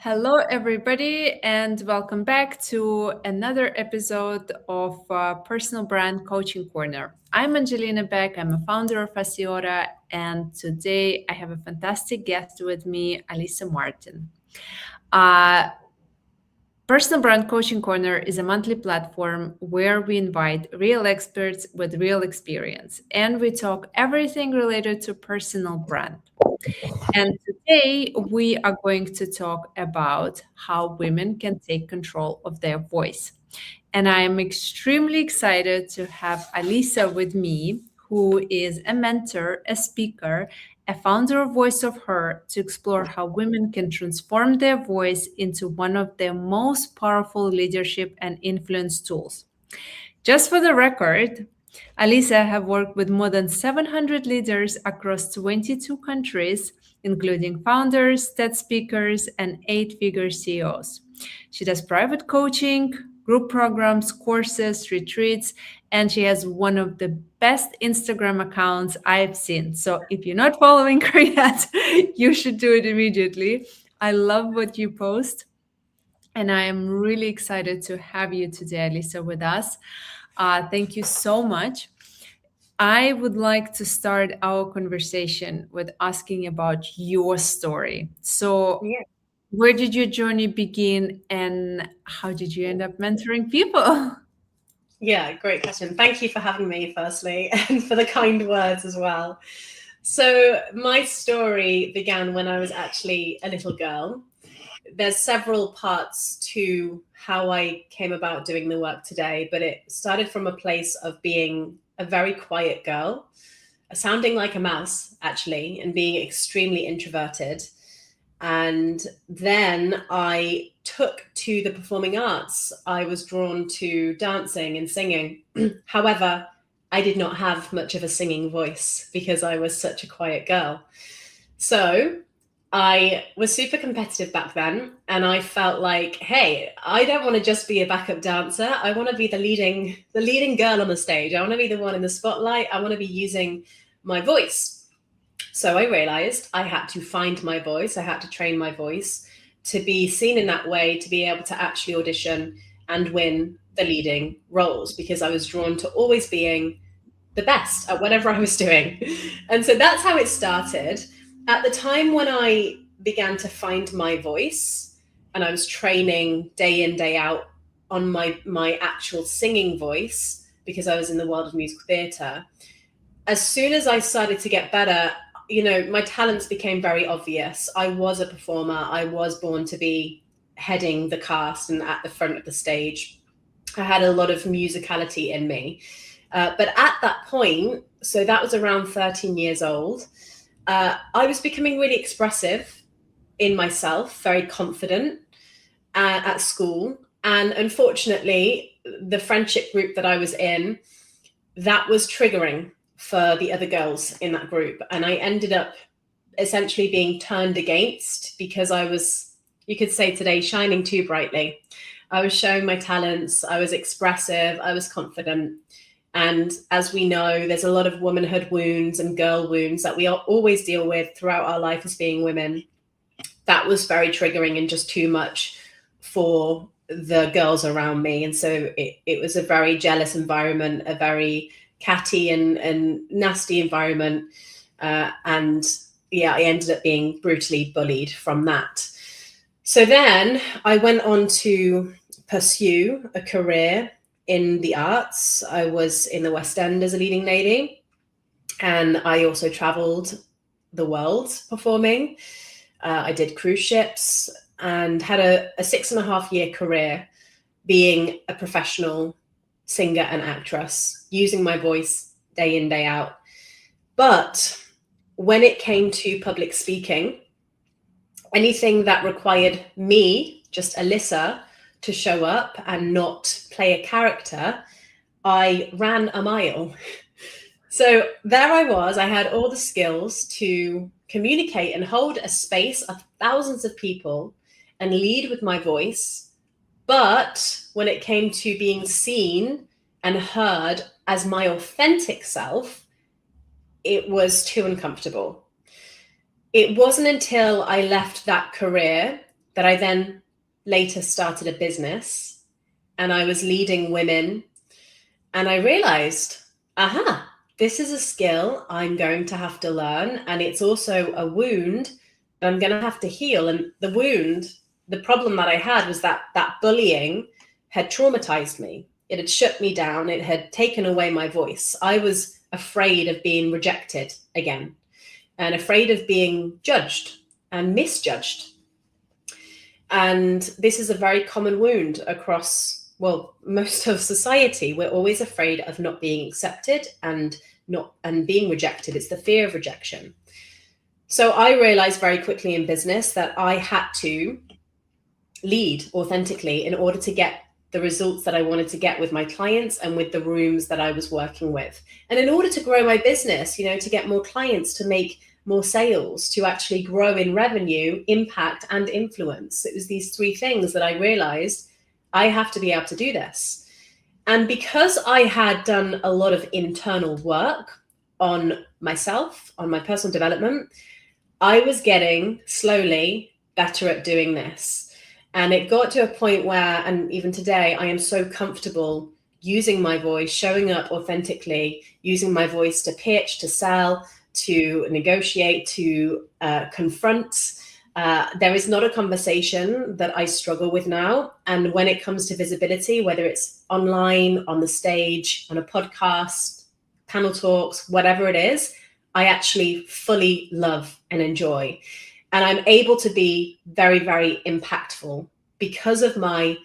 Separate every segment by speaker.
Speaker 1: Hello, everybody, and welcome back to another episode of Personal Brand Coaching Corner. I'm Angelina Beck. I'm a founder of ACIOTA, and today I have a fantastic guest with me, Alyssa Martyn. Uh, Personal Brand Coaching Corner is a monthly platform where we invite real experts with real experience, and we talk everything related to personal brand. And today we are going to talk about how women can take control of their voice. And I am extremely excited to have Alyssa with me, who is a mentor, a speaker, a founder of Voice of Her, to explore how women can transform their voice into one of their most powerful leadership and influence tools. Just for the record, Alyssa have worked with more than 700 leaders across 22 countries, including founders, TED speakers, and eight-figure CEOs. She does private coaching, group programs, courses, retreats, and she has one of the best Instagram accounts I've seen. So if you're not following her yet, you should do it immediately. I love what you post. And I am really excited to have you today, Alyssa, with us. Thank you so much. I would like to start our conversation with asking about your story. So,
Speaker 2: Yeah.
Speaker 1: where did your journey begin and how did you end up mentoring people?
Speaker 2: Yeah, great question. Thank you for having me, firstly, and for the kind words as well. So, my story began when I was actually a little girl. There's several parts to how I came about doing the work today, but it started from a place of being a very quiet girl, sounding like a mouse, actually, and being extremely introverted. And then I took to the performing arts. I was drawn to dancing and singing. However, I did not have much of a singing voice because I was such a quiet girl. So I was super competitive back then, and I felt like, hey, I don't want to just be a backup dancer. I want to be the leading girl on the stage. I want to be the one in the spotlight. I want to be using my voice. So I realized I had to find my voice. I had to train my voice to be seen in that way, to be able to actually audition and win the leading roles, because I was drawn to always being the best at whatever I was doing. And so that's how it started. At the time when I began to find my voice and I was training day in, day out on my actual singing voice, because I was in the world of musical theatre, as soon as I started to get better, my talents became very obvious. I was a performer. I was born to be heading the cast and at the front of the stage. I had a lot of musicality in me. But at that point, so that was around 13 years old, I was becoming really expressive in myself, very confident at school. And unfortunately, the friendship group that I was in, that was triggering for the other girls in that group. And I ended up essentially being turned against because I was, you could say today, shining too brightly. I was showing my talents. I was expressive. I was confident. And as we know, there's a lot of womanhood wounds and girl wounds that we always deal with throughout our life as being women. That was very triggering and just too much for the girls around me. And so it was a very jealous environment, a very catty and nasty environment. And yeah, I ended up being brutally bullied from that. So then I went on to pursue a career in the arts. I was in the West End as a leading lady, and I also traveled the world performing. I did cruise ships and had a 6.5-year career being a professional singer and actress, using my voice day in, day out. But when it came to public speaking, anything that required me, just Alyssa, to show up and not play a character, I ran a mile. So there I was. I had all the skills to communicate and hold a space of thousands of people and lead with my voice. But when it came to being seen and heard as my authentic self, it was too uncomfortable. It wasn't until I left that career that I then later started a business, and I was leading women, and I realized, aha, this is a skill I'm going to have to learn. And it's also a wound that I'm going to have to heal. And the wound, the problem that I had was that bullying had traumatized me. It had shut me down. It had taken away my voice. I was afraid of being rejected again, and afraid of being judged and misjudged. And this is a very common wound across, well, most of society. We're always afraid of not being accepted and being rejected. It's the fear of rejection. So I realized very quickly in business that I had to lead authentically in order to get the results that I wanted to get with my clients and with the rooms that I was working with. And in order to grow my business, to get more clients, to make more sales, to actually grow in revenue, impact, and influence. It was these three things that I realized I have to be able to do this. And because I had done a lot of internal work on myself, on my personal development, I was getting slowly better at doing this. And it got to a point where, and even today, I am so comfortable using my voice, showing up authentically, using my voice to pitch, to sell, to negotiate, to confront. There is not a conversation that I struggle with now. And when it comes to visibility, whether it's online, on the stage, on a podcast, panel talks, whatever it is, I actually fully love and enjoy. And I'm able to be very, very impactful because of my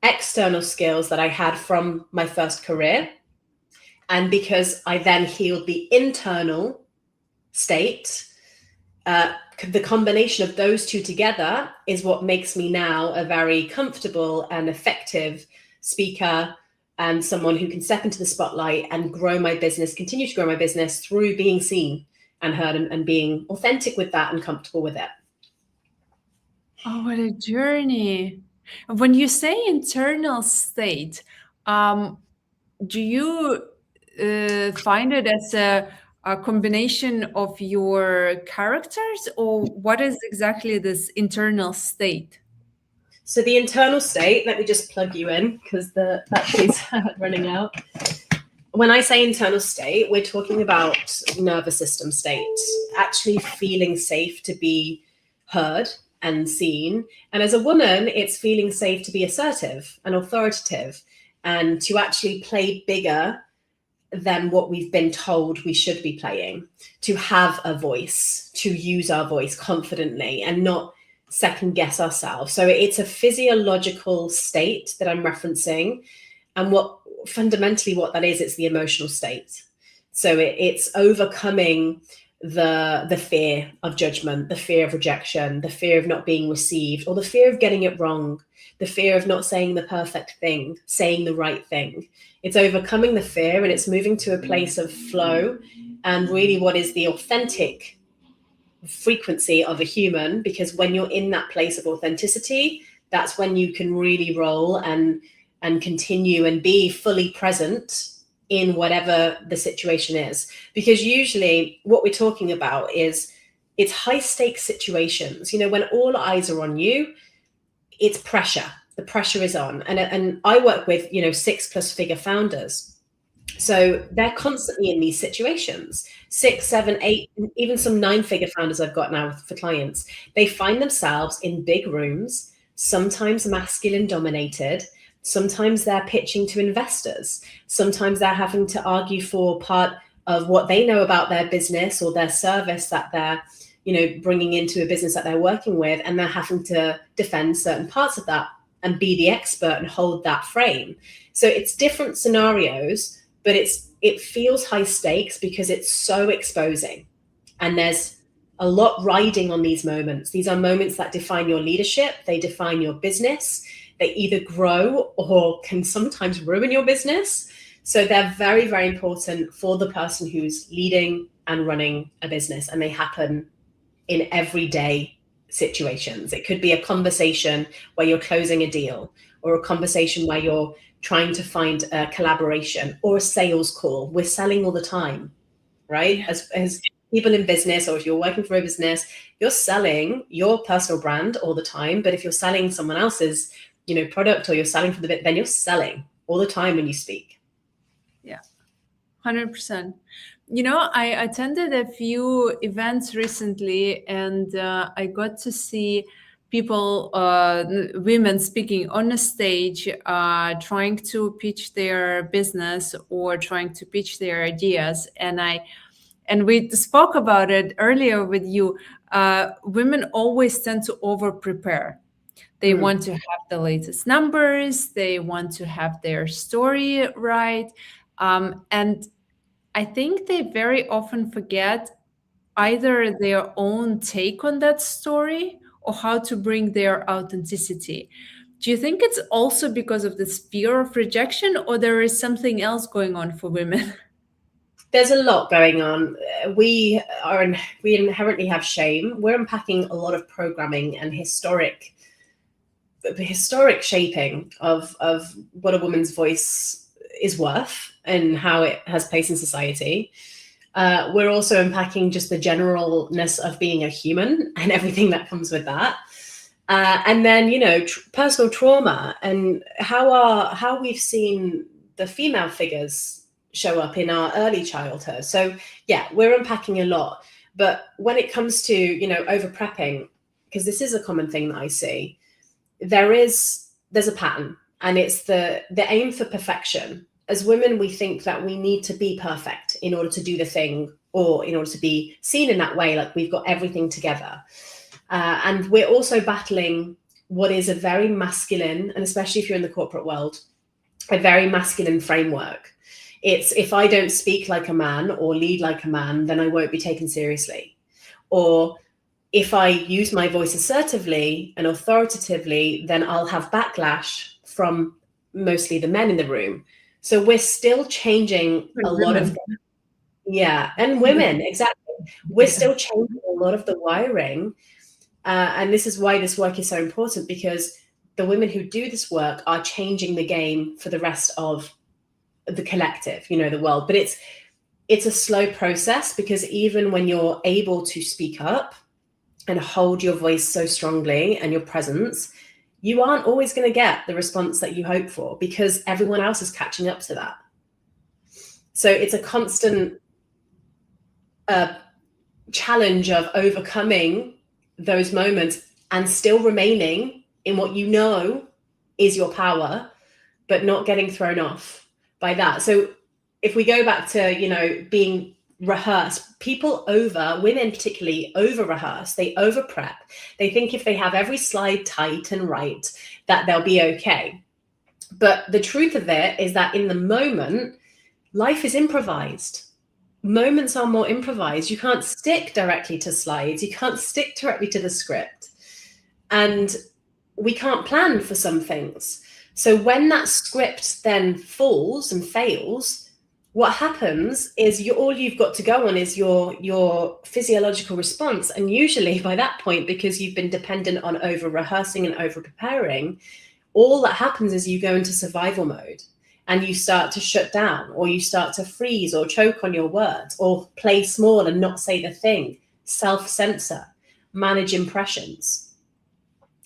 Speaker 2: external skills that I had from my first career. And because I then healed the internal state, the combination of those two together is what makes me now a very comfortable and effective speaker, and someone who can step into the spotlight and grow my business, continue to grow my business through being seen and heard, and being authentic with that and comfortable with it.
Speaker 1: Oh, what a journey. When you say internal state, do you find it as a combination of your characters, or what is exactly this internal state?
Speaker 2: So the internal state, let me just plug you in because the battery's running out. When I say internal state, we're talking about nervous system state, actually feeling safe to be heard and seen. And as a woman, it's feeling safe to be assertive and authoritative and to actually play bigger than what we've been told we should be playing, to have a voice, to use our voice confidently and not second guess ourselves. So it's a physiological state that I'm referencing. And what fundamentally what that is, it's the emotional state. So it's overcoming the fear of judgment, the fear of rejection, the fear of not being received, or the fear of getting it wrong, the fear of not saying the perfect thing, saying the right thing. It's overcoming the fear, and it's moving to a place of flow and really what is the authentic frequency of a human, because when you're in that place of authenticity, that's when you can really roll and continue and be fully present in whatever the situation is. Because usually what we're talking about is it's high stakes situations. When all eyes are on you, it's pressure. The pressure is on. And I work with, 6+ figure founders. So they're constantly in these situations, 6, 7, 8, even some 9-figure founders I've got now for clients. They find themselves in big rooms, sometimes masculine dominated. Sometimes they're pitching to investors. Sometimes they're having to argue for part of what they know about their business or their service that they're, bringing into a business that they're working with. And they're having to defend certain parts of that and be the expert and hold that frame. So it's different scenarios, but it feels high stakes because it's so exposing. And there's a lot riding on these moments. These are moments that define your leadership. They define your business. They either grow or can sometimes ruin your business. So they're very, very important for the person who's leading and running a business. And they happen in everyday situations. It could be a conversation where you're closing a deal, or a conversation where you're trying to find a collaboration, or a sales call. We're selling all the time, right? As people in business, or if you're working for a business, you're selling your personal brand all the time. But if you're selling someone else's, product, or you're selling for the bit, then you're selling all the time when you speak.
Speaker 1: Yeah, 100%. I attended a few events recently, and I got to see people, women speaking on a stage, trying to pitch their business or trying to pitch their ideas. And we spoke about it earlier with you. Women always tend to over prepare. They want to have the latest numbers. They want to have their story right. And I think they very often forget either their own take on that story or how to bring their authenticity. Do you think it's also because of this fear of rejection, or there is something else going on for women?
Speaker 2: There's a lot going on. We inherently have shame. We're unpacking a lot of programming and historic shaping of what a woman's voice is worth and how it has place in society. We're also unpacking just the generalness of being a human and everything that comes with that. And then, personal trauma and how we've seen the female figures show up in our early childhood. So yeah, we're unpacking a lot. But when it comes to, over prepping, because this is a common thing that I see, there's a pattern, and it's the aim for perfection. As women, we think that we need to be perfect in order to do the thing, or in order to be seen in that way, like we've got everything together. And we're also battling what is a very masculine, and especially if you're in the corporate world, a very masculine framework. It's, if I don't speak like a man or lead like a man, then I won't be taken seriously. Or if I use my voice assertively and authoritatively, then I'll have backlash from mostly the men in the room. So we're still changing a lot of, and women, exactly. We're still changing a lot of the wiring. And this is why this work is so important, because the women who do this work are changing the game for the rest of the collective, the world. But it's a slow process, because even when you're able to speak up and hold your voice so strongly and your presence, you aren't always going to get the response that you hope for, because everyone else is catching up to that. So it's a constant challenge of overcoming those moments and still remaining in what is your power, but not getting thrown off by that. So if we go back to, being rehearsed, women particularly over rehearse, they over prep. They think if they have every slide tight and right, that they'll be okay. But the truth of it is that in the moment, life is improvised. Moments are more improvised. You can't stick directly to slides. You can't stick directly to the script. And we can't plan for some things. So when that script then falls and fails, what happens is all you've got to go on is your physiological response. And usually by that point, because you've been dependent on over rehearsing and over preparing, all that happens is you go into survival mode, and you start to shut down, or you start to freeze or choke on your words, or play small and not say the thing, self-censor, manage impressions.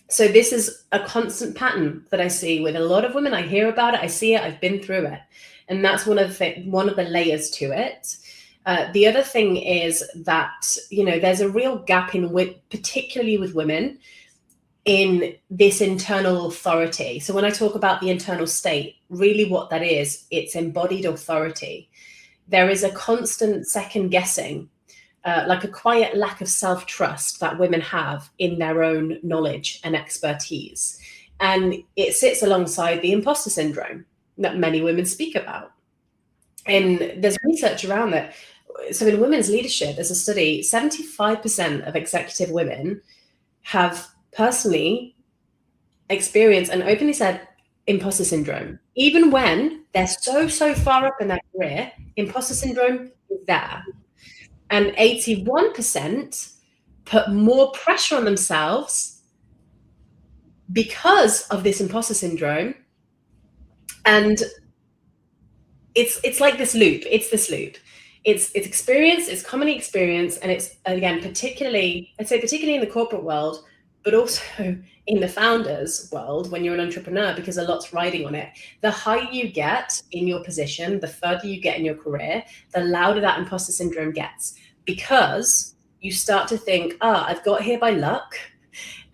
Speaker 2: So this is a constant pattern that I see with a lot of women. I hear about it, I see it, I've been through it. And that's one of the layers to it. The other thing is that, there's a real gap particularly with women, in this internal authority. So when I talk about the internal state, really what that is, it's embodied authority. There is a constant second guessing, like a quiet lack of self-trust that women have in their own knowledge and expertise. And it sits alongside the imposter syndrome that many women speak about. And there's research around that. So in women's leadership, there's a study, 75% of executive women have personally experienced and openly said imposter syndrome. Even when they're so far up in their career, imposter syndrome is there. And 81% put more pressure on themselves because of this imposter syndrome. And it's like this loop. It's this loop. It's experience, it's common experience, and it's, again, particularly in the corporate world, but also in the founders world when you're an entrepreneur, because a lot's riding on it. The higher you get in your position, the further you get in your career, the louder that imposter syndrome gets, because you start to think, I've got here by luck,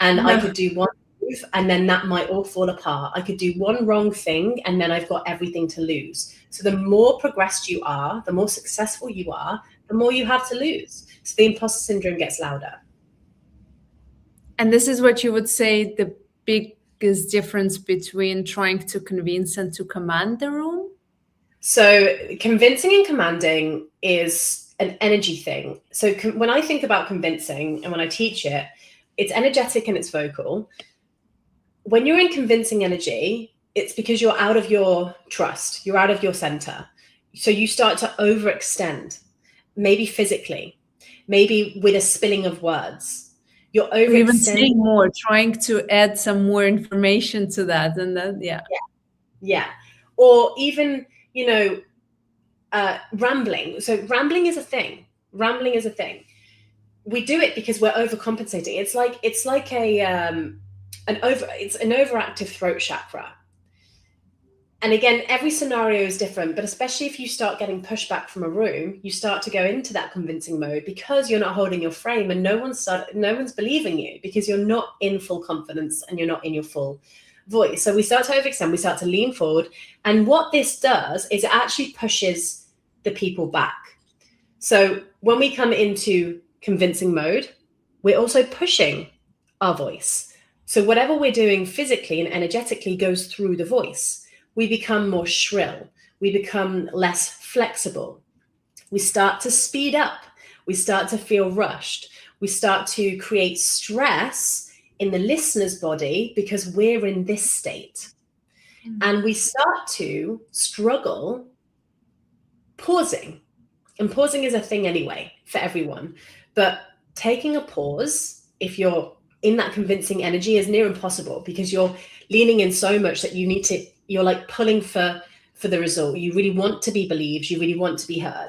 Speaker 2: and I could do one move and then that might all fall apart. I could do one wrong thing and then I've got everything to lose. So the more progressed you are, the more successful you are, the more you have to lose. So the imposter syndrome gets louder.
Speaker 1: And this is what you would say the biggest difference between trying to convince and to command the room?
Speaker 2: So convincing and commanding is an energy thing. So when I think about convincing and when I teach it, it's energetic and it's vocal. When you're in convincing energy, it's because you're out of your trust, you're out of your center. So you start to overextend, maybe physically, maybe with a spilling of words. You're overextending.
Speaker 1: Even saying more, trying to add some more information to that, and then
Speaker 2: yeah. Or even, rambling. So rambling is a thing. We do it because we're overcompensating. It's like an overactive throat chakra. And again, every scenario is different, but especially if you start getting pushback from a room, you start to go into that convincing mode because you're not holding your frame and no one's believing you because you're not in full confidence and you're not in your full voice. So we start to overextend, we start to lean forward. And what this does is it actually pushes the people back. So when we come into convincing mode, we're also pushing our voice. So whatever we're doing physically and energetically goes through the voice. We become more shrill. We become less flexible. We start to speed up. We start to feel rushed. We start to create stress in the listener's body because we're in this state. And we start to struggle pausing. And pausing is a thing anyway for everyone. But taking a pause, if you're in that convincing energy, is near impossible because you're leaning in so much that you're like pulling for the result. You really want to be believed. You really want to be heard.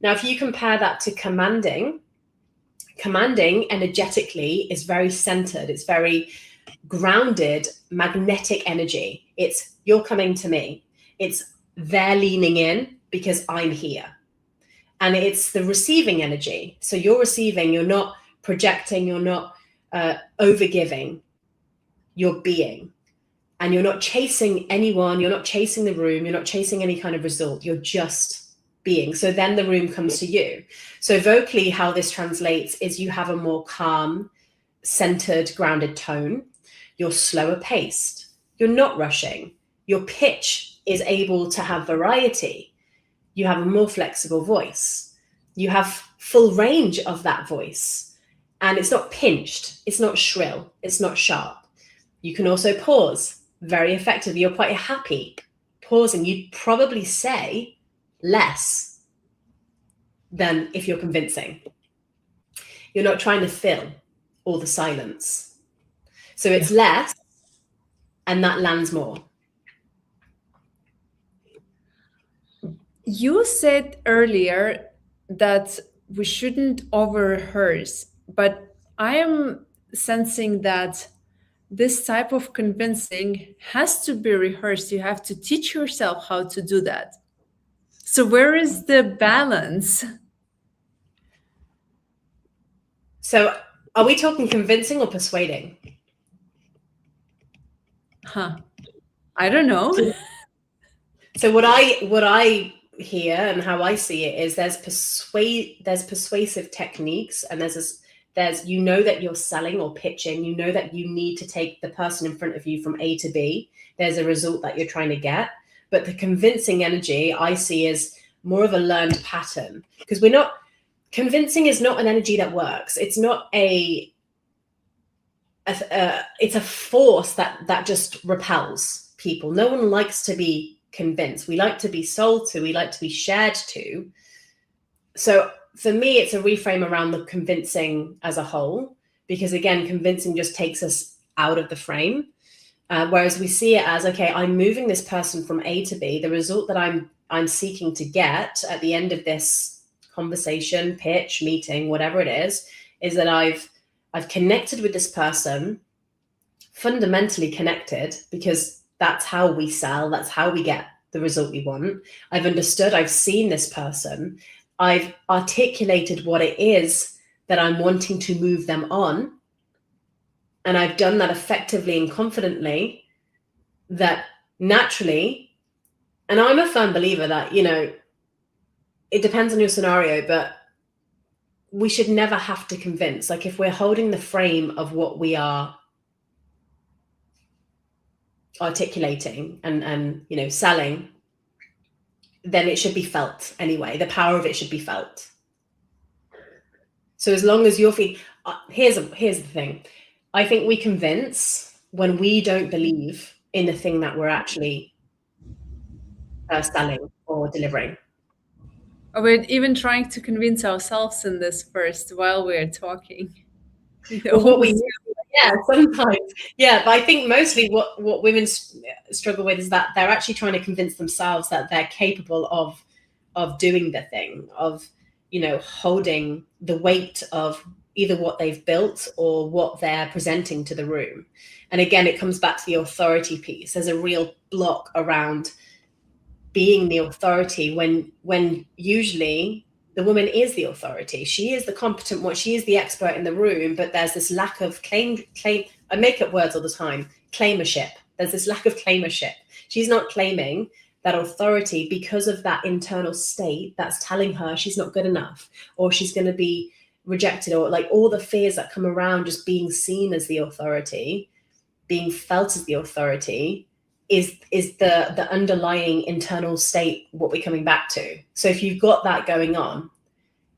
Speaker 2: Now, if you compare that to commanding energetically is very centered. It's very grounded, magnetic energy. It's you're coming to me. It's they're leaning in because I'm here. And it's the receiving energy. So you're receiving, you're not projecting, you're not overgiving, you're being. And you're not chasing anyone, you're not chasing the room, you're not chasing any kind of result, you're just being. So then the room comes to you. So vocally, how this translates is you have a more calm, centered, grounded tone. You're slower paced. You're not rushing. Your pitch is able to have variety. You have a more flexible voice. You have full range of that voice. And it's not pinched. It's not shrill. It's not sharp. You can also pause very effectively. You're quite happy pausing. You'd probably say less than if you're convincing. You're not trying to fill all the silence. So it's less, and that lands more.
Speaker 1: You said earlier that we shouldn't over-rehearse, but I am sensing that this type of convincing has to be rehearsed. You have to teach yourself how to do that. So where is the balance?
Speaker 2: So are we talking convincing or persuading?
Speaker 1: I don't know.
Speaker 2: So what I hear and how I see it is there's persuasive techniques, and there's you know that you're selling or pitching, you know that you need to take the person in front of you from A to B. There's a result that you're trying to get. But the convincing energy I see is more of a learned pattern, because convincing is not an energy that works. It's not it's a force that just repels people. No one likes to be convinced. We like to be sold to, we like to be shared to. So for me, it's a reframe around the convincing as a whole, because again, convincing just takes us out of the frame. Whereas we see it as, okay, I'm moving this person from A to B. The result that I'm seeking to get at the end of this conversation, pitch, meeting, whatever it is that I've connected with this person, fundamentally connected, because that's how we sell, that's how we get the result we want. I've understood, I've seen this person, I've articulated what it is that I'm wanting to move them on, and I've done that effectively and confidently, that naturally, and I'm a firm believer that, you know, it depends on your scenario, but we should never have to convince. Like, if we're holding the frame of what we are articulating and you know, selling, then it should be felt anyway. The power of it should be felt. So as long as you're feeling, here's the thing. I think we convince when we don't believe in the thing that we're actually selling or delivering.
Speaker 1: We're even trying to convince ourselves in this first while we're talking.
Speaker 2: Well, what we yeah, sometimes, yeah, but I think mostly what women struggle with is that they're actually trying to convince themselves that they're capable of doing the thing, of, you know, holding the weight of either what they've built or what they're presenting to the room. And again, it comes back to the authority piece. There's a real block around being the authority when usually the woman is the authority. She is the competent one. She is the expert in the room, but there's this lack of claim. I make up words all the time. Claimership. There's this lack of claimership. She's not claiming that authority because of that internal state that's telling her she's not good enough, or she's going to be rejected, or like all the fears that come around just being seen as the authority, being felt as the authority, is the underlying internal state, what we're coming back to. So if you've got that going on,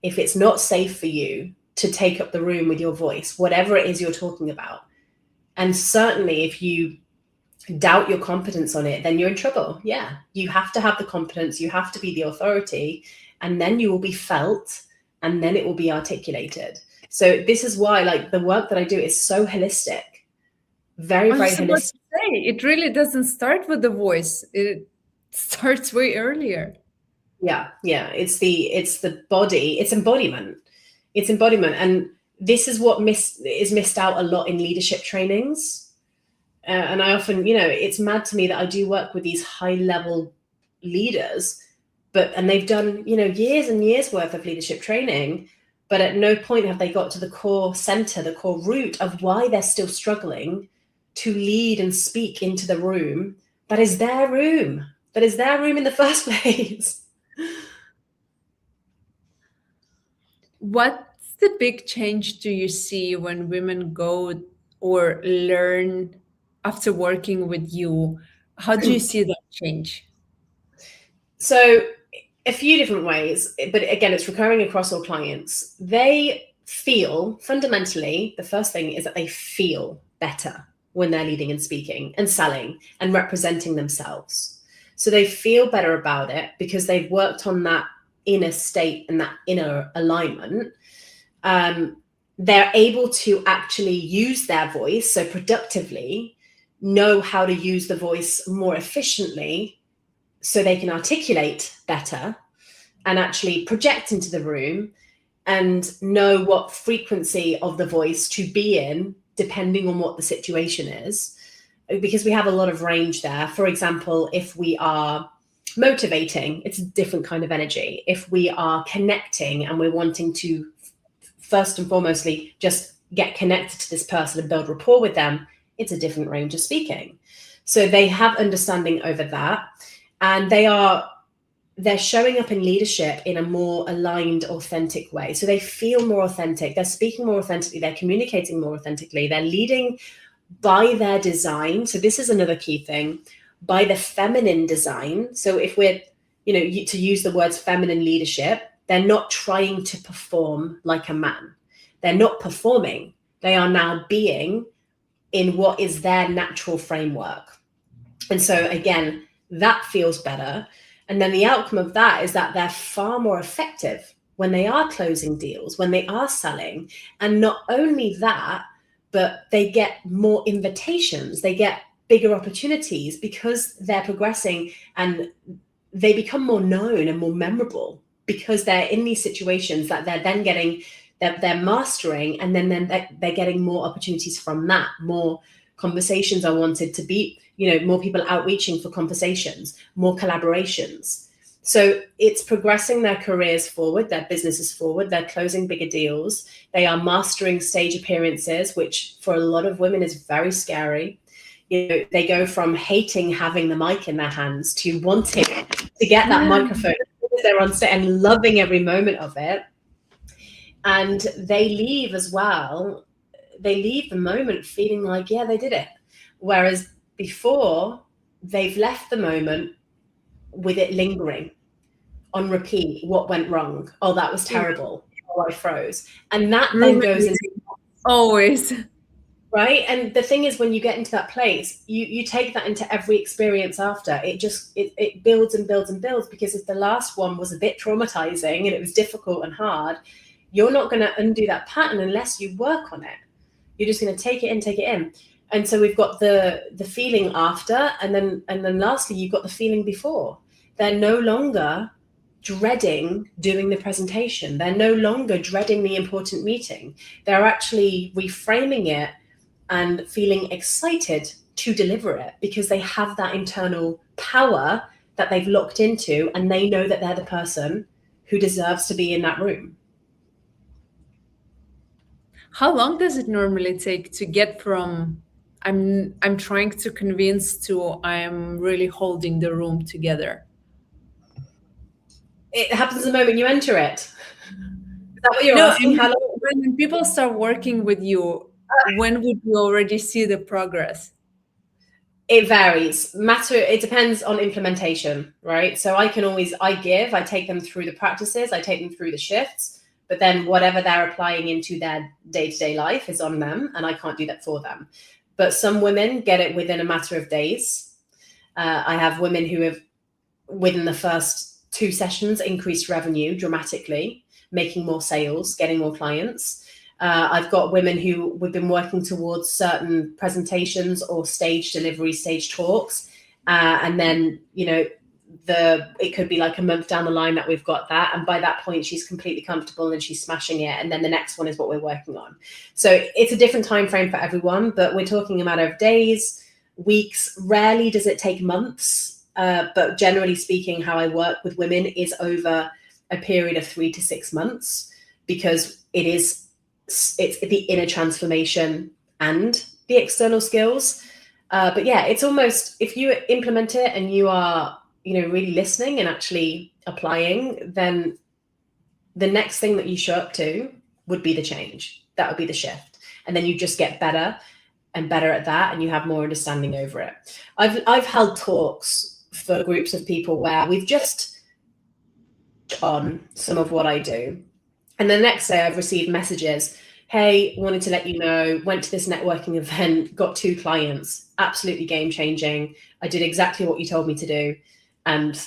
Speaker 2: if it's not safe for you to take up the room with your voice, whatever it is you're talking about, and certainly if you doubt your competence on it, then you're in trouble. Yeah, you have to have the competence, you have to be the authority, and then you will be felt, and then it will be articulated. So this is why, like, the work that I do is so holistic. Very, very holistic.
Speaker 1: It really doesn't start with the voice. It starts way earlier.
Speaker 2: Yeah. It's the body. It's embodiment. And this is what is missed out a lot in leadership trainings. And I often, you know, it's mad to me that I do work with these high level leaders, and they've done, you know, years and years worth of leadership training, but at no point have they got to the core center, the core root of why they're still struggling to lead and speak into the room that is their room in the first place.
Speaker 1: What's the big change do you see when women go or learn after working with you? How do you see that change?
Speaker 2: So a few different ways, but again, it's recurring across all clients. They feel, fundamentally, the first thing is that they feel better when they're leading and speaking and selling and representing themselves. So they feel better about it because they've worked on that inner state and that inner alignment. They're able to actually use their voice, so productively, know how to use the voice more efficiently so they can articulate better and actually project into the room and know what frequency of the voice to be in depending on what the situation is, because we have a lot of range there. For example, if we are motivating, it's a different kind of energy. If we are connecting and we're wanting to first and foremostly just get connected to this person and build rapport with them, it's a different range of speaking. So they have understanding over that, and they're showing up in leadership in a more aligned, authentic way. So they feel more authentic, they're speaking more authentically, they're communicating more authentically, they're leading by their design. So this is another key thing, by the feminine design. So if we're, you know, to use the words feminine leadership, they're not trying to perform like a man. They're not performing. They are now being in what is their natural framework. And so again, that feels better. And then the outcome of that is that they're far more effective when they are closing deals, when they are selling. And not only that, but they get more invitations, they get bigger opportunities because they're progressing and they become more known and more memorable because they're in these situations that they're then getting, they're mastering, and then they're getting more opportunities from that. More conversations are wanted to be, more people outreaching for conversations, more collaborations. So it's progressing their careers forward, their businesses forward, they're closing bigger deals, they are mastering stage appearances, which for a lot of women is very scary. They go from hating having the mic in their hands to wanting to get that microphone. They're on set and loving every moment of it. And they leave as well. They leave the moment feeling like, yeah, they did it. Whereas before, they've left the moment with it lingering on repeat. What went wrong? Oh, that was terrible. Oh, I froze. And that then goes into
Speaker 1: always.
Speaker 2: Right. And the thing is, when you get into that place, you take that into every experience after. It builds and builds and builds, because if the last one was a bit traumatizing and it was difficult and hard, you're not going to undo that pattern unless you work on it. You're just going to take it in. And so we've got the feeling after, and then lastly, you've got the feeling before. They're no longer dreading doing the presentation. They're no longer dreading the important meeting. They're actually reframing it and feeling excited to deliver it, because they have that internal power that they've locked into, and they know that they're the person who deserves to be in that room.
Speaker 1: How long does it normally take to get from I'm trying to convince to I'm really holding the room together?
Speaker 2: It happens the moment you enter it. Is that what you're asking? How long?
Speaker 1: When people start working with you, when would you already see the progress?
Speaker 2: It varies. It depends on implementation, right? So I take them through the practices, I take them through the shifts, but then whatever they're applying into their day-to-day life is on them, and I can't do that for them. But some women get it within a matter of days. I have women who have, within the first 2 sessions, increased revenue dramatically, making more sales, getting more clients. I've got women who we've been working towards certain presentations or stage delivery, stage talks. And then, it could be like a month down the line that we've got that. And by that point, she's completely comfortable and she's smashing it. And then the next one is what we're working on. So it's a different time frame for everyone, but we're talking a matter of days, weeks. Rarely does it take months. But generally speaking, how I work with women is over a period of 3 to 6 months, because it's the inner transformation and the external skills. But yeah, it's almost, if you implement it and you are, really listening and actually applying, then the next thing that you show up to would be the change. That would be the shift. And then you just get better and better at that, and you have more understanding over it. I've held talks for groups of people where we've just on some of what I do. And the next day I've received messages, hey, wanted to let you know, went to this networking event, got 2 clients, absolutely game changing. I did exactly what you told me to do. And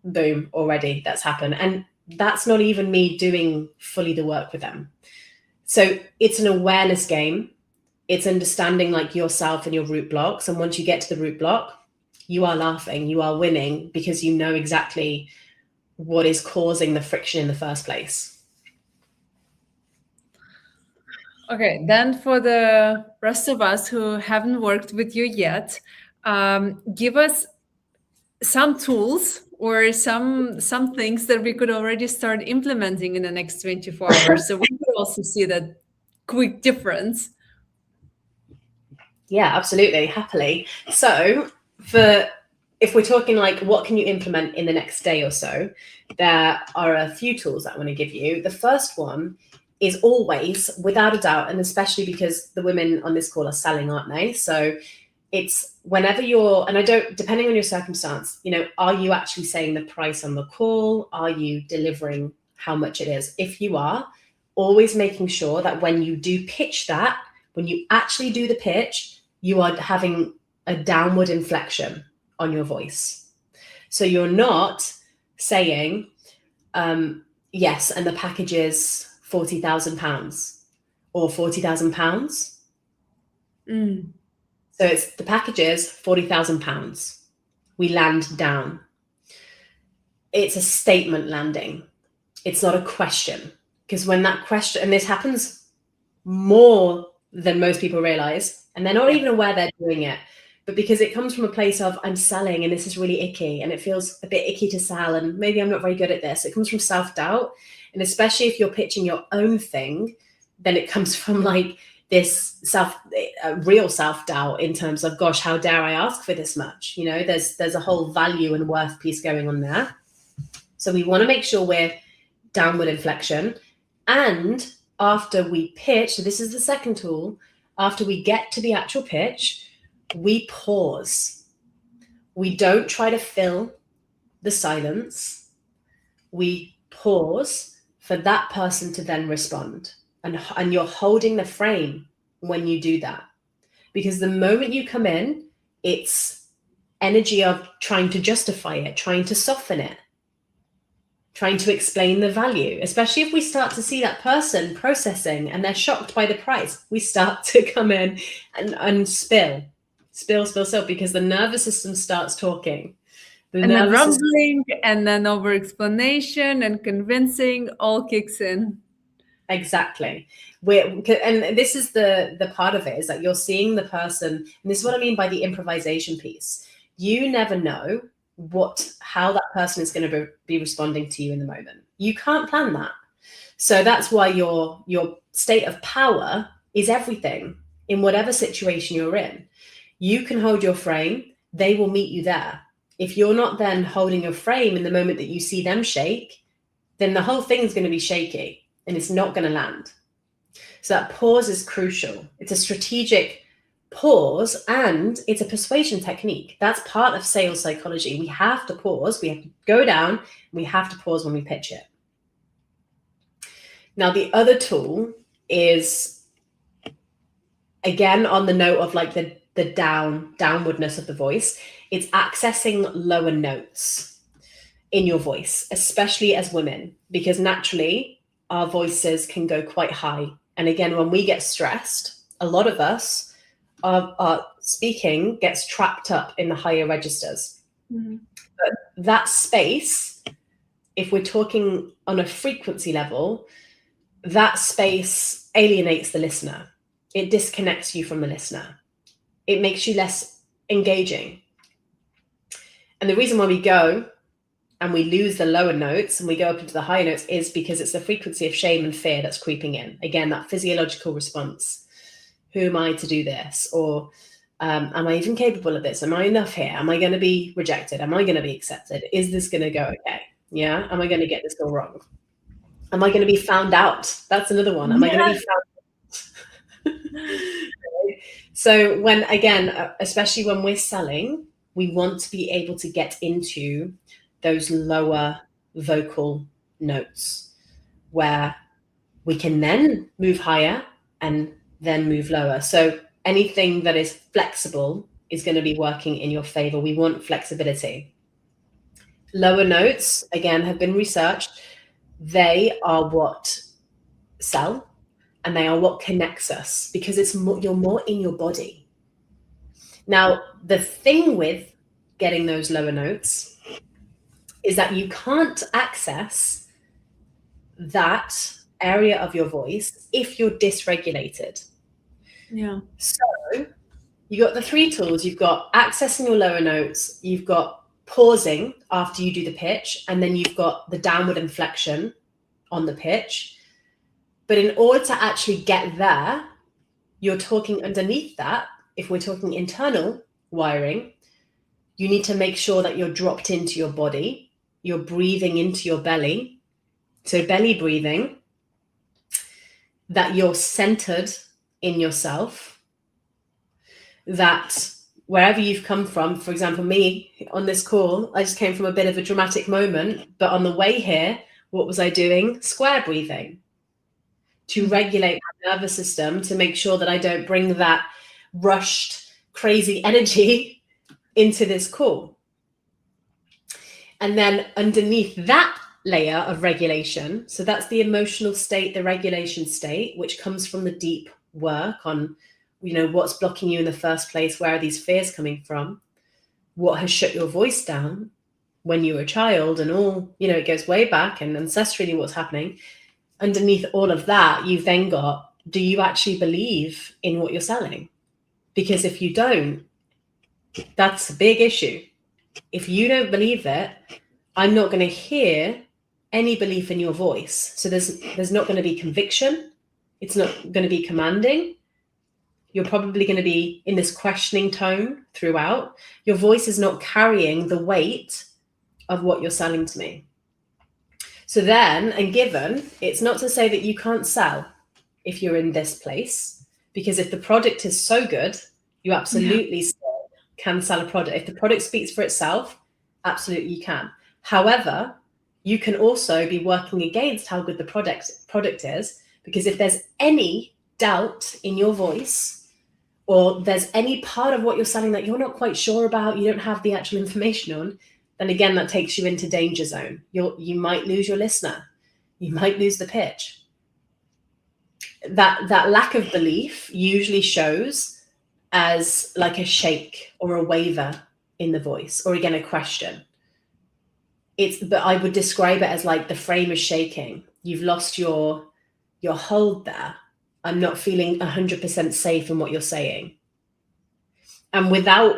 Speaker 2: boom, already that's happened. And that's not even me doing fully the work with them. So it's an awareness game. It's understanding like yourself and your root blocks. And once you get to the root block, you are laughing, you are winning, because you know exactly what is causing the friction in the first place.
Speaker 1: Okay, then for the rest of us who haven't worked with you yet, give us some tools or some things that we could already start implementing in the next 24 hours, so we could also see that quick difference.
Speaker 2: Yeah, absolutely, happily. So if we're talking like what can you implement in the next day or so, there are a few tools that I want to give you. The first one is always, without a doubt, and especially because the women on this call are selling, aren't they? So it's whenever depending on your circumstance, are you actually saying the price on the call? Are you delivering how much it is? If you are, always making sure that when you do pitch that, when you actually do the pitch, you are having a downward inflection on your voice. So you're not saying, yes, and the package is £40,000 or £40,000. So it's the package is £40,000. We land down. It's a statement landing. It's not a question. Because when that question, and this happens more than most people realize, and they're not even aware they're doing it, but because it comes from a place of, I'm selling and this is really icky and it feels a bit icky to sell and maybe I'm not very good at this. It comes from self-doubt. And especially if you're pitching your own thing, then it comes from like this real self-doubt in terms of, gosh, how dare I ask for this much? You know, there's a whole value and worth piece going on there. So we want to make sure we're downward inflection. And after we pitch, so this is the second tool, after we get to the actual pitch, we pause. We don't try to fill the silence. We pause for that person to then respond. And you're holding the frame when you do that. Because the moment you come in, it's energy of trying to justify it, trying to soften it, trying to explain the value, especially if we start to see that person processing and they're shocked by the price. We start to come in and spill, because the nervous system starts talking.
Speaker 1: And then rumbling and then over explanation and convincing all kicks in.
Speaker 2: Exactly. And this is the part of it, is that you're seeing the person, and this is what I mean by the improvisation piece. You never know how that person is going to be responding to you in the moment. You can't plan that. So that's why your state of power is everything in whatever situation you're in. You can hold your frame, they will meet you there. If you're not then holding your frame in the moment that you see them shake, then the whole thing is going to be shaky and it's not going to land. So that pause is crucial. It's a strategic pause and it's a persuasion technique. That's part of sales psychology. We have to pause. We have to go down. We have to pause when we pitch it. Now, the other tool is, again, on the note of like the downwardness of the voice, it's accessing lower notes in your voice, especially as women, because naturally our voices can go quite high. And again, when we get stressed, a lot of us, our speaking gets trapped up in the higher registers. Mm-hmm. But that space, if we're talking on a frequency level, that space alienates the listener. It disconnects you from the listener. It makes you less engaging. And the reason why we go and we lose the lower notes and we go up into the higher notes is because it's the frequency of shame and fear that's creeping in. Again, that physiological response. Who am I to do this? Or am I even capable of this? Am I enough here? Am I going to be rejected? Am I going to be accepted? Is this going to go okay? Yeah. Am I going to get this all wrong? Am I going to be found out? That's another one. Am I going to be found out? So when, again, especially when we're selling, we want to be able to get into those lower vocal notes where we can then move higher and then move lower. So anything that is flexible is going to be working in your favor. We want flexibility. Lower notes, again, have been researched. They are what sell and they are what connects us because it's you're more in your body. Now, the thing with getting those lower notes is that you can't access that area of your voice if you're dysregulated.
Speaker 1: Yeah.
Speaker 2: So you got the three tools. You've got accessing your lower notes, you've got pausing after you do the pitch, and then you've got the downward inflection on the pitch. But in order to actually get there, you're talking underneath that. If we're talking internal wiring, you need to make sure that you're dropped into your body. You're breathing into your belly. So belly breathing, that you're centered in yourself, that wherever you've come from, for example, me on this call, I just came from a bit of a dramatic moment, but on the way here, what was I doing? Square breathing to regulate my nervous system, to make sure that I don't bring that rushed, crazy energy into this call. And then underneath that layer of regulation, so that's the emotional state, the regulation state, which comes from the deep work on, what's blocking you in the first place, where are these fears coming from, what has shut your voice down. when you were a child and all, it goes way back and ancestrally what's happening. Underneath all of that, you've then got, do you actually believe in what you're selling? Because if you don't, that's a big issue. If you don't believe it, I'm not going to hear any belief in your voice. So there's not going to be conviction. It's not going to be commanding. You're probably going to be in this questioning tone throughout. Your voice is not carrying the weight of what you're selling to me. So then, and given, it's not to say that you can't sell if you're in this place, because if the product is so good, you absolutely still can sell a product. If the product speaks for itself, absolutely you can. However, you can also be working against how good the product is, because if there's any doubt in your voice, or there's any part of what you're selling that you're not quite sure about, you don't have the actual information on, then again, that takes you into danger zone. You might lose your listener. You might lose the pitch. That lack of belief usually shows as like a shake or a waver in the voice, or again, a question. But I would describe it as like the frame is shaking. You've lost your hold there. I'm not feeling 100% safe in what you're saying. And without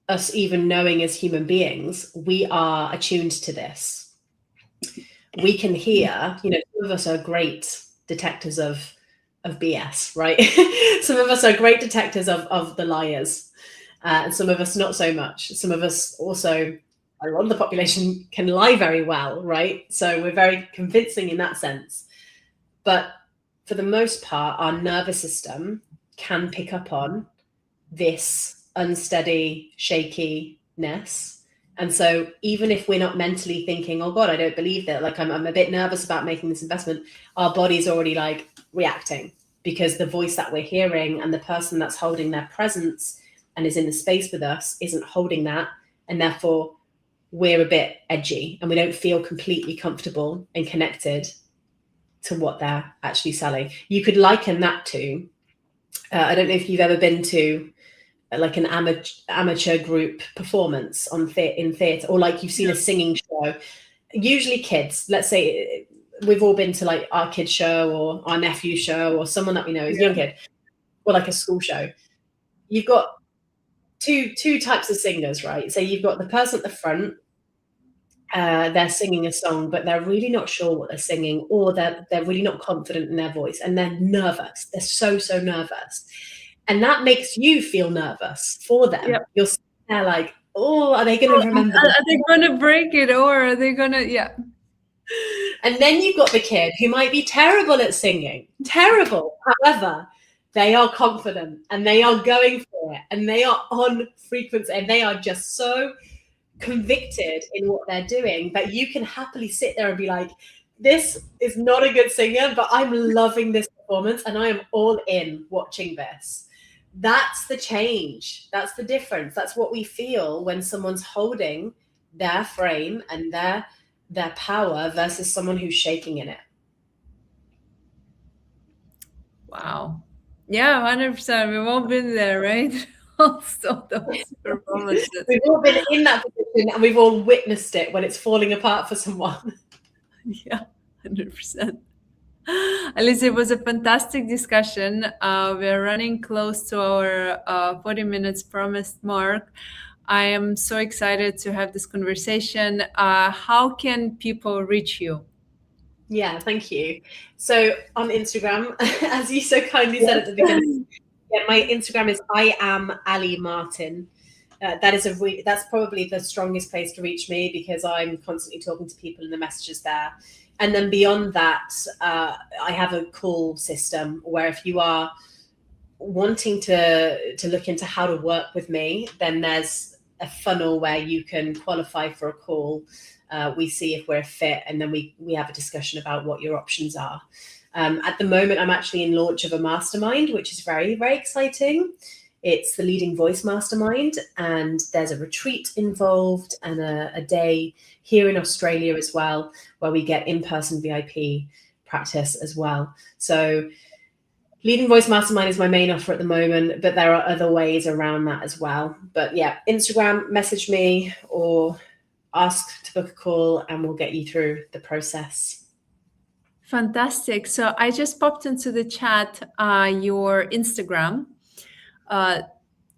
Speaker 2: us even knowing as human beings, we are attuned to this. We can hear, some of us are great detectors of BS, right? Some of us are great detectors of the liars. And some of us not so much. Some of us also, a lot of the population can lie very well, right? So we're very convincing in that sense. But for the most part, our nervous system can pick up on this unsteady shakiness. And so even if we're not mentally thinking, oh God, I don't believe that, like I'm a bit nervous about making this investment, our body's already like reacting, because the voice that we're hearing and the person that's holding their presence and is in the space with us isn't holding that. And therefore we're a bit edgy and we don't feel completely comfortable and connected to what they're actually selling. You could liken that to, I don't know if you've ever been to like an amateur group performance in theatre, or like you've seen a singing show, usually kids. Let's say we've all been to like our kid's show or our nephew's show or someone that we know is a young kid, or like a school show. You've got two types of singers, right? So you've got the person at the front, they're singing a song, but they're really not sure what they're singing, or they're really not confident in their voice, and they're nervous. They're so nervous. And that makes you feel nervous for them.
Speaker 1: Yep.
Speaker 2: You're sitting there like, oh, are they going to remember?
Speaker 1: Are they going to break it, or are they going to,
Speaker 2: And then you've got the kid who might be terrible at singing, terrible. However, they are confident and they are going for it and they are on frequency and they are just so convicted in what they're doing that you can happily sit there and be like, this is not a good singer, but I'm loving this performance and I am all in watching this. That's the change. That's the difference. That's what we feel when someone's holding their frame and their power versus someone who's shaking in it.
Speaker 1: Wow. Yeah, 100%. We've all been there, right? Also, those performances.
Speaker 2: We've all been in that position and we've all witnessed it when it's falling apart for someone.
Speaker 1: Yeah, 100%. Alyssa, it was a fantastic discussion. We're running close to our 40 minutes promised mark. I am so excited to have this conversation. How can people reach you?
Speaker 2: Yeah, thank you. So on Instagram, as you so kindly said at the beginning, my Instagram is I am Alyssa Martyn. That's probably the strongest place to reach me because I'm constantly talking to people in the messages there. And then beyond that, I have a call system where if you are wanting to look into how to work with me, then there's a funnel where you can qualify for a call. We see if we're a fit, and then we have a discussion about what your options are. At the moment, I'm actually in launch of a mastermind, which is very, very exciting. It's the Leading Voice Mastermind, and there's a retreat involved and a day here in Australia as well, where we get in-person VIP practice as well. So Leading Voice Mastermind is my main offer at the moment, but there are other ways around that as well. But yeah, Instagram, message me, or ask to book a call and we'll get you through the process.
Speaker 1: Fantastic. So I just popped into the chat your Instagram.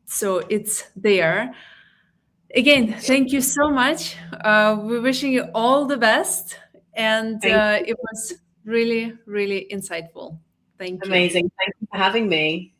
Speaker 1: So it's there. Again, thank you so much. We're wishing you all the best. And
Speaker 2: Thank you.
Speaker 1: it was really, really insightful. Thank you.
Speaker 2: Amazing. Thank you for having me.